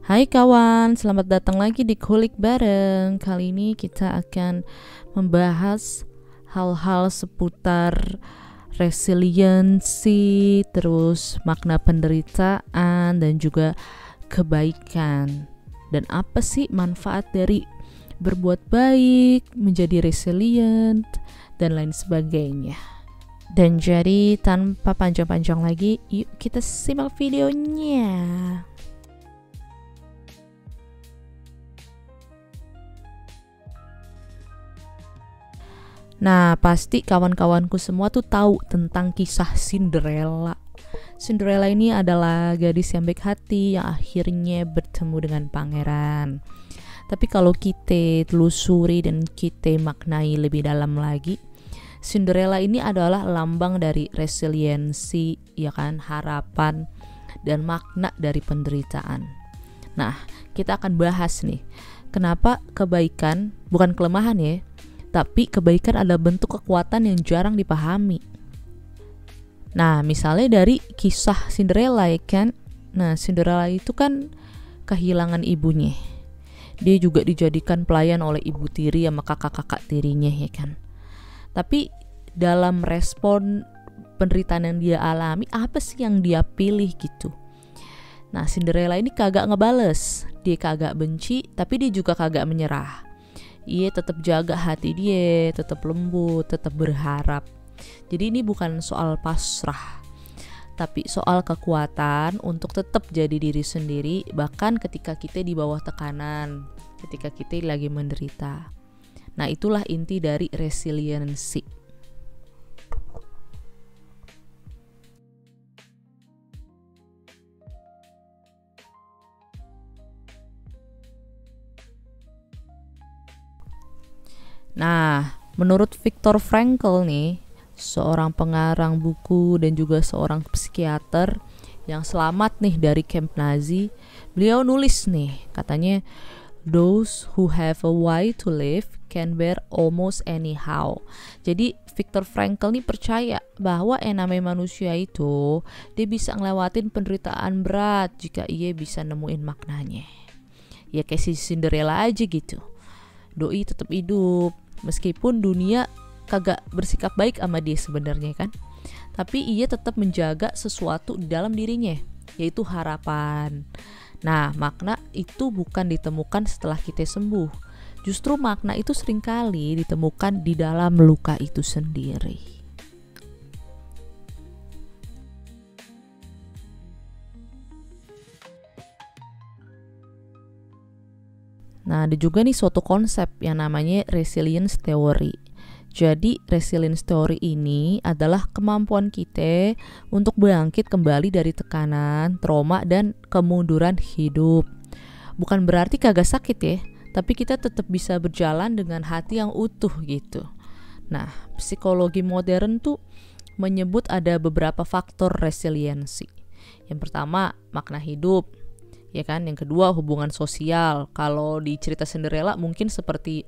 Hai kawan, selamat datang lagi di Kulik Bareng. Kali ini kita akan membahas hal-hal seputar resiliensi, terus makna penderitaan dan juga kebaikan. Dan apa sih manfaat dari berbuat baik, menjadi resilient, dan lain sebagainya. Dan jadi tanpa panjang-panjang lagi, yuk kita simak videonya. Nah, pasti kawan-kawanku semua tuh tahu tentang kisah Cinderella. Cinderella ini adalah gadis yang baik hati yang akhirnya bertemu dengan pangeran. Tapi kalau kita telusuri dan kita maknai lebih dalam lagi, Cinderella ini adalah lambang dari resiliensi, ya kan, harapan dan makna dari penderitaan. Nah, kita akan bahas nih, kenapa kebaikan bukan kelemahan ya, tapi kebaikan adalah bentuk kekuatan yang jarang dipahami. Nah, misalnya dari kisah Cinderella ya kan. Nah, Cinderella itu kan kehilangan ibunya. Dia juga dijadikan pelayan oleh ibu tiri sama kakak-kakak tirinya ya kan. Tapi dalam respon penderitaan yang dia alami, apa sih yang dia pilih gitu. Nah, Cinderella ini kagak ngebales. Dia kagak benci, tapi dia juga kagak menyerah. Ia tetap jaga hati dia, tetap lembut, tetap berharap. Jadi ini bukan soal pasrah, tapi soal kekuatan untuk tetap jadi diri sendiri, bahkan ketika kita di bawah tekanan, ketika kita lagi menderita. Nah, itulah inti dari resiliensi. Nah, menurut Viktor Frankl nih, seorang pengarang buku dan juga seorang psikiater yang selamat nih dari kamp Nazi, beliau nulis nih, katanya, "Those who have a why to live can bear almost anyhow." Jadi Viktor Frankl nih percaya bahwa namanya manusia itu dia bisa ngelewatin penderitaan berat jika ia bisa nemuin maknanya. Ya kayak si Cinderella aja gitu. Doi tetap hidup meskipun dunia kagak bersikap baik sama dia sebenarnya kan. Tapi ia tetap menjaga sesuatu di dalam dirinya, yaitu harapan. Nah, makna itu bukan ditemukan setelah kita sembuh. Justru makna itu seringkali ditemukan di dalam luka itu sendiri. Nah, ada juga nih suatu konsep yang namanya resilience theory. Jadi, resilience theory ini adalah kemampuan kita untuk bangkit kembali dari tekanan, trauma, dan kemunduran hidup. Bukan berarti kagak sakit ya, tapi kita tetap bisa berjalan dengan hati yang utuh gitu. Nah, psikologi modern tuh menyebut ada beberapa faktor resiliensi. Yang pertama, makna hidup. Ya kan, yang kedua hubungan sosial. Kalau di cerita Cinderella mungkin seperti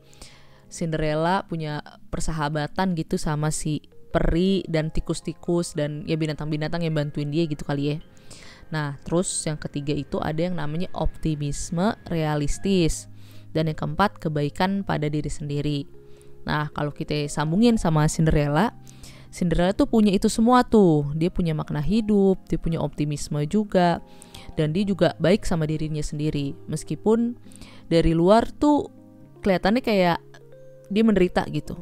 Cinderella punya persahabatan gitu sama si peri dan tikus-tikus dan ya binatang-binatang yang bantuin dia gitu kali ya. Nah, terus yang ketiga itu ada yang namanya optimisme realistis, dan yang keempat kebaikan pada diri sendiri. Nah, kalau kita sambungin sama Cinderella tuh punya itu semua tuh. Dia punya makna hidup, dia punya optimisme juga, dan dia juga baik sama dirinya sendiri. Meskipun dari luar tuh kelihatannya kayak dia menderita gitu,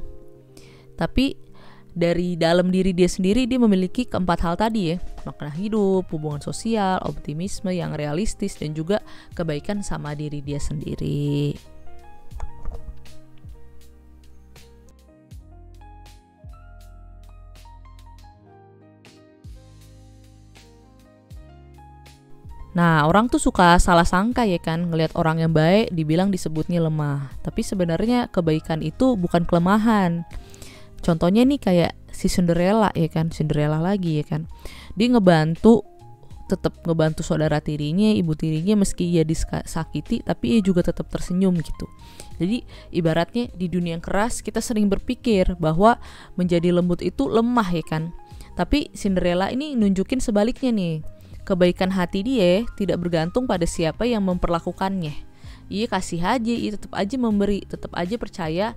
tapi dari dalam diri dia sendiri dia memiliki keempat hal tadi ya. Makna hidup, hubungan sosial, optimisme yang realistis, dan juga kebaikan sama diri dia sendiri. Nah, orang tuh suka salah sangka ya kan, ngelihat orang yang baik dibilang disebutnya lemah. Tapi sebenarnya kebaikan itu bukan kelemahan. Contohnya nih kayak si Cinderella ya kan, Cinderella lagi ya kan. Dia tetap ngebantu saudara tirinya, ibu tirinya meski ia disakiti, tapi ia juga tetap tersenyum gitu. Jadi ibaratnya di dunia yang keras kita sering berpikir bahwa menjadi lembut itu lemah ya kan. Tapi Cinderella ini nunjukin sebaliknya nih. kebaikan hati dia tidak bergantung pada siapa yang memperlakukannya. Ia kasih aja, ia tetap aja memberi, tetap aja percaya,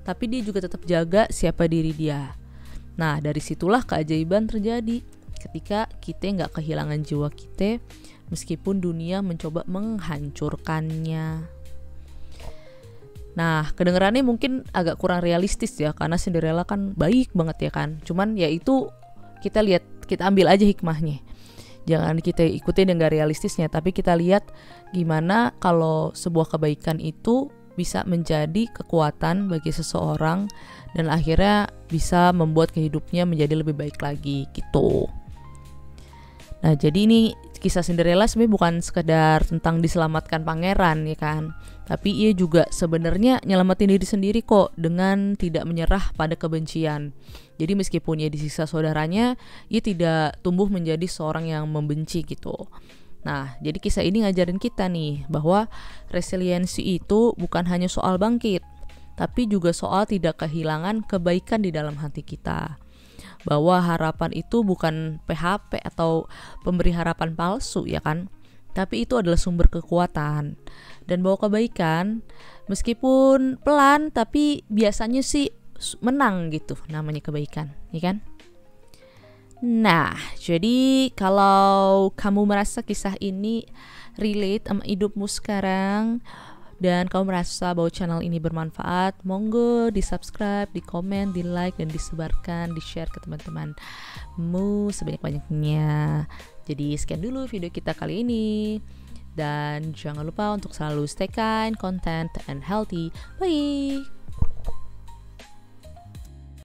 tapi dia juga tetap jaga siapa diri dia. Nah, dari situlah keajaiban terjadi ketika kita nggak kehilangan jiwa kita meskipun dunia mencoba menghancurkannya. Nah, kedengarannya mungkin agak kurang realistis ya, karena Cinderella kan baik banget ya kan. Cuman ya itu kita lihat, kita ambil aja hikmahnya. Jangan kita ikutin yang gak realistisnya, tapi kita lihat gimana kalau sebuah kebaikan itu bisa menjadi kekuatan bagi seseorang dan akhirnya bisa membuat hidupnya menjadi lebih baik lagi gitu. Nah, jadi ini kisah Cinderella sebenarnya bukan sekedar tentang diselamatkan pangeran ya kan, tapi ia juga sebenarnya nyelamatin diri sendiri kok dengan tidak menyerah pada kebencian. Jadi meskipun ia disiksa saudaranya, ia tidak tumbuh menjadi seorang yang membenci gitu. Nah, jadi kisah ini ngajarin kita nih bahwa resiliensi itu bukan hanya soal bangkit, tapi juga soal tidak kehilangan kebaikan di dalam hati kita. Bahwa harapan itu bukan PHP atau pemberi harapan palsu ya kan, tapi itu adalah sumber kekuatan. Dan bahwa kebaikan meskipun pelan tapi biasanya sih menang gitu, namanya kebaikan ya kan. Nah, jadi kalau kamu merasa kisah ini relate sama hidupmu sekarang dan kamu merasa bahwa channel ini bermanfaat, monggo di subscribe, di komen, di like, dan disebarkan, di share ke teman-temanmu sebanyak-banyaknya. Jadi sekian dulu video kita kali ini, dan jangan lupa untuk selalu stay kind, content, and healthy. Bye!